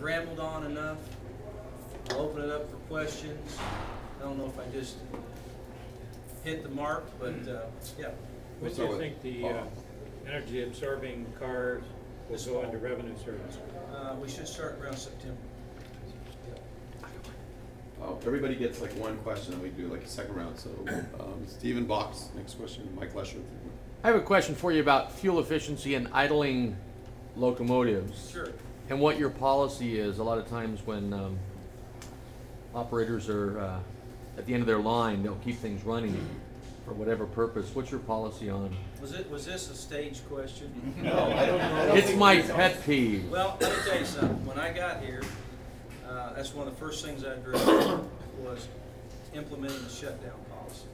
I've rambled on enough. I'll open it up for questions. I don't know if I just hit the mark, but yeah. When do you think the energy absorbing cars will go into revenue service? We should start around September. Everybody gets like one question, and we do like a second round. So Stephen Box, next question. Mike Lesher. I have a question for you about fuel efficiency and idling locomotives. Sure. And what your policy is. A lot of times when operators are at the end of their line, they'll keep things running for whatever purpose. What's your policy on? Was this a stage question? No, I don't know. It's my pet peeve. Well, let me tell you something. When I got here, that's one of the first things I drew was implementing the shutdown policy.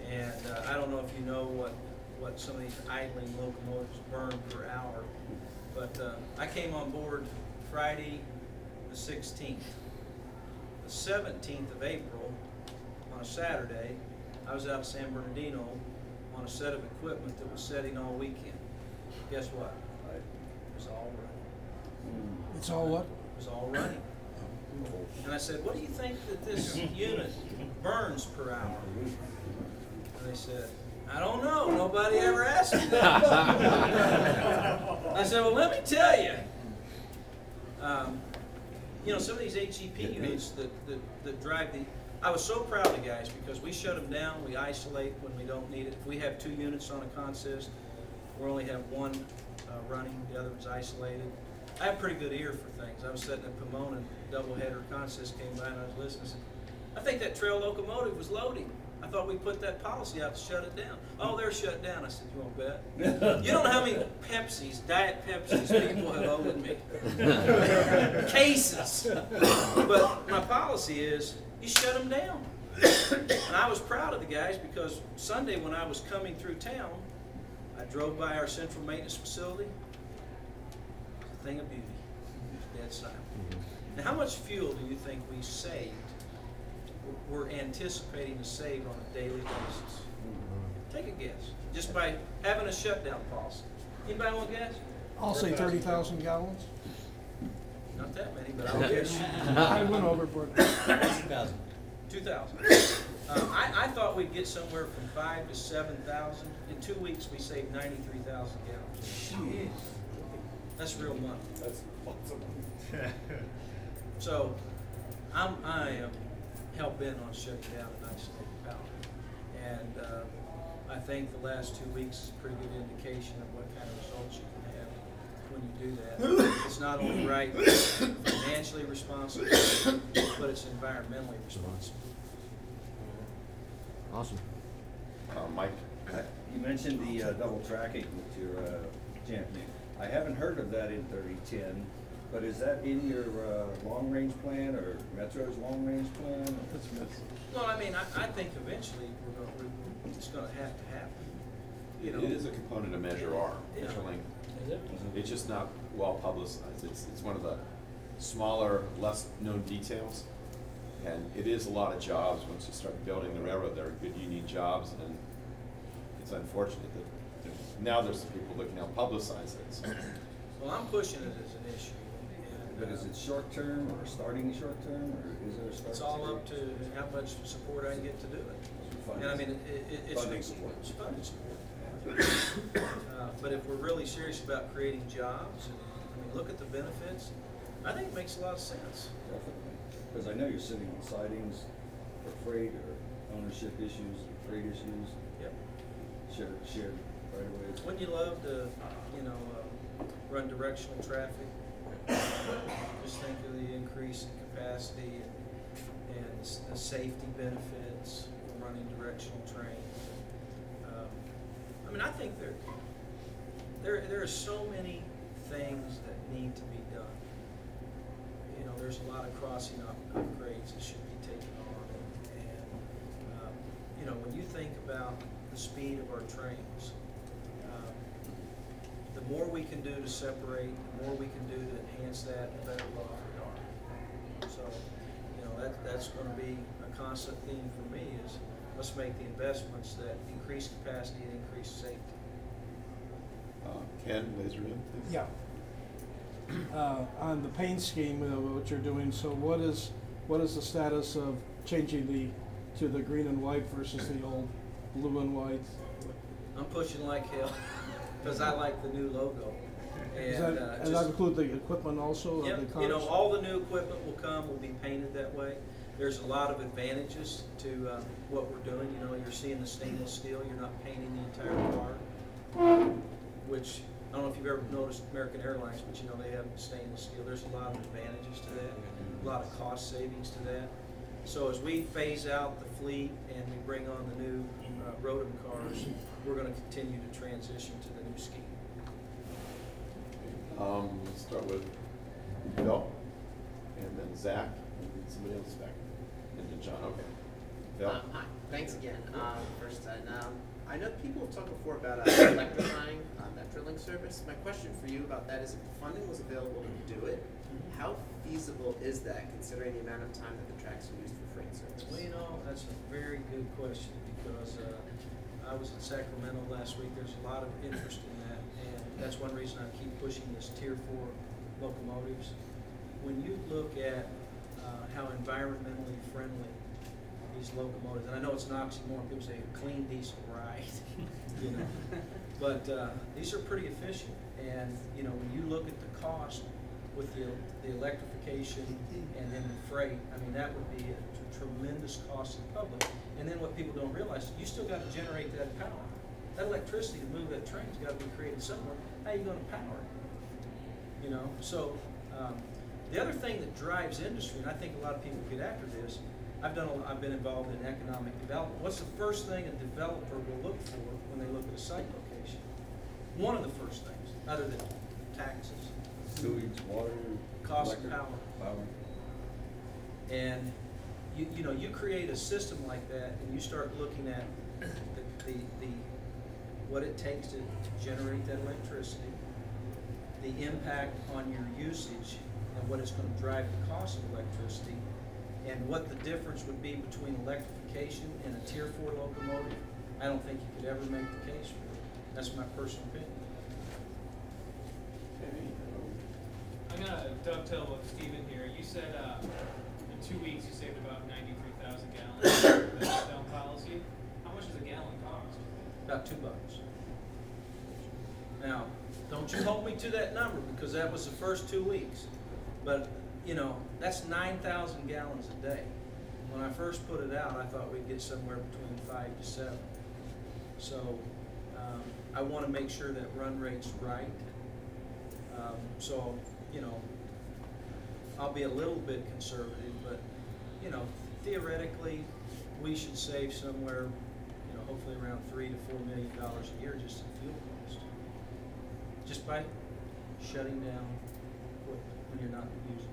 And I don't know if you know what some of these idling locomotives burn per hour, but I came on board Friday the 16th. The 17th of April, on a Saturday, I was out of San Bernardino on a set of equipment that was setting all weekend. Guess what? It was all running. It's all what? It was all running. And I said, what do you think that this unit burns per hour? And they said, I don't know. Nobody ever asked me that. I said, well, let me tell you. You know, some of these HEP units that drive the... I was so proud of the guys because we shut them down. We isolate when we don't need it. If we have 2 units on a consist, we only have 1 running. The other one's isolated. I have a pretty good ear for things. I was sitting in Pomona, doubleheader consist came by, and I was listening. I said, I think that trail locomotive was loading. I thought we put that policy out to shut it down. Oh, they're shut down. I said, you won't bet? You don't know how many Pepsis, Diet Pepsis people have owed me. Cases. But my policy is, you shut them down. And I was proud of the guys because Sunday when I was coming through town, I drove by our central maintenance facility. It's a thing of beauty. It's dead silent. Now, how much fuel do you think we saved? We're anticipating to save on a daily basis. Take a guess. Just by having a shutdown policy. Anybody want to guess? I'll say 30,000 gallons. Not that many, but I'll guess. I went overboard. 2,000. 2,000. I thought we'd get somewhere from 5,000 to 7,000. In 2 weeks, we saved 93,000 gallons. That's real money. That's awesome. So, I am hell-bent on shutting down and isolating power. And I think the last 2 weeks is a pretty good indication of what kind of results you can have when you do that. It's not only right, financially responsible, but it's environmentally responsible. Awesome. Mike. You mentioned the double tracking with your Champion. I haven't heard of that in 3010, but is that in your long-range plan or Metro's long-range plan? Well, I mean, I think eventually it's going to have to happen. You know, It is a component of Measure R. Yeah. Metrolink. It's just not well publicized. It's one of the smaller, less known details. And it is a lot of jobs. Once you start building the railroad, there are good union jobs, and it's unfortunate that now there's some people looking to publicize it. So. well, I'm pushing it as an issue. And, But is it short-term or starting short-term, or is there a start? it's all up to how much support I can get to do it. And I mean, it's funding support. It's funding support. But if we're really serious about creating jobs, and I mean, look at the benefits, I think it makes a lot of sense. Definitely. Because I know you're sitting on sidings for freight or ownership issues, freight issues, Yep. shared right away. Wouldn't you love to, you know, run directional traffic? Just think of the increase in capacity and the safety benefits of running directional trains. I mean, I think there are so many things that need to be done. You know, there's a lot of crossing upgrades that should be taken on, and you know, when you think about the speed of our trains, the more we can do to separate, the more we can do to enhance that, the better off we are. So, you know, that's going to be a constant theme for me is let's make the investments that increase capacity and increase safety. Ken, raise your hand, please. Yeah. on the paint scheme of what you're doing, so what is the status of changing to the green and white versus the old blue and white? I'm pushing like hell, because I like the new logo. Does And, that, and just- that include the equipment also, of the Yep, cars? you know, all the new equipment will come, will be painted that way. There's a lot of advantages to what we're doing. You know, you're seeing the stainless steel, you're not painting the entire car, which, I don't know if you've ever noticed American Airlines, but you know, they have stainless steel. There's a lot of advantages to that, a lot of cost savings to that. So as we phase out the fleet and we bring on the new Rotom cars, we're gonna continue to transition to the new scheme. Let's start with Bill, and then Zach, and then somebody else back, and then John, okay. Bill? Hi, thanks again. First, I know people have talked before about electrifying Metrolink service. My question for you about that is, if the funding was available to do it, how feasible is that, considering the amount of time that the tracks are used for freight service? Well, you know, that's a very good question, because I was in Sacramento last week. There's a lot of interest in that, and that's one reason I keep pushing this Tier 4 locomotives. When you look at how environmentally friendly these locomotives, and I know it's an oxymoron, people say clean diesel, right? You know, but these are pretty efficient, and you know, when you look at the cost with the electrification and then the freight, I mean, that would be a tremendous cost to the public. And then what people don't realize, you still got to generate that power. That electricity to move that train's got to be created somewhere. How are you going to power it? You know, so the other thing that drives industry, and I think a lot of people get after this, I've been involved in economic development. What's the first thing a developer will look for when they look at a site location? One of the first things, other than taxes. Sewage, water. Cost of electric, power. And you know, you create a system like that, and you start looking at the what it takes to generate that electricity, the impact on your usage, and what it's going to drive the cost of electricity, and what the difference would be between electrification and a Tier 4 locomotive. I don't think you could ever make the case for it. That's my personal opinion. I'm gonna dovetail with Stephen here. You said in 2 weeks you saved about 93,000 gallons with the shutdown policy. How much does a gallon cost? About $2. Now, don't you hold me to that number, because that was the first 2 weeks. But, you know, that's 9,000 gallons a day. When I first put it out, I thought we'd get somewhere between 5 to 7. So I want to make sure that run rate's right. So, you know, I'll be a little bit conservative, but, you know, theoretically, we should save somewhere, you know, hopefully around $3 to $4 million a year just in fuel cost, just by shutting down equipment when you're not using it.